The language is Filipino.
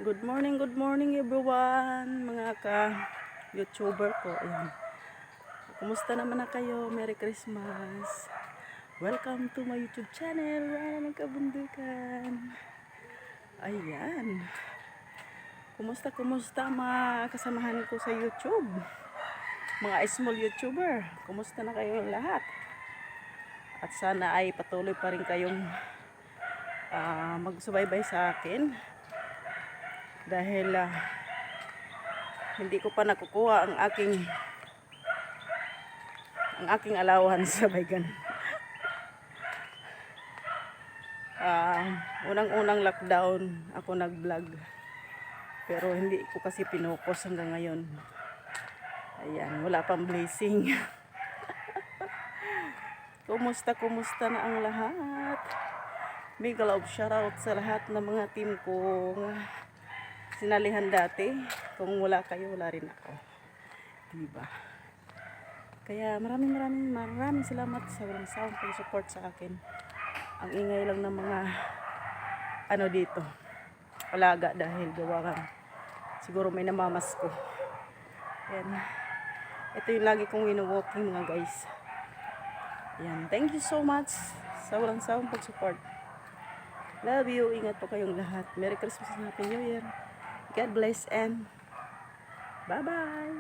Good morning everyone, mga ka-YouTuber ko. Ayan. Kumusta naman na kayo? Merry Christmas. Welcome to my YouTube channel, Rana ng Kabundukan. Ayan. Kumusta mga kasamahan ko sa YouTube? Mga small YouTuber, kumusta na kayo lahat? At sana ay patuloy pa rin kayong magsubaybay sa akin. Dahil hindi ko pa nakukuha ang aking allowance sa baygan. Unang-unang lockdown ako nag-vlog, pero hindi ko kasi pinokus hanggang ngayon. Ayan, wala pang blessing. Kumusta na ang lahat? Mega love shoutout sa lahat ng mga team kong sinalihan dati. Kung wala kayo, wala rin ako, diba? Kaya maraming salamat sa walang sawang pag-support sa akin. Ang ingay lang ng mga dito, alaga, dahil gawa siguro may namamas ko. Ayan. Ito yung lagi kong wino-walking, mga guys. Ayan. Thank you so much sa walang sawang pag-support. Love you. Ingat po kayong lahat. Merry Christmas and Happy New Year. God bless and bye-bye.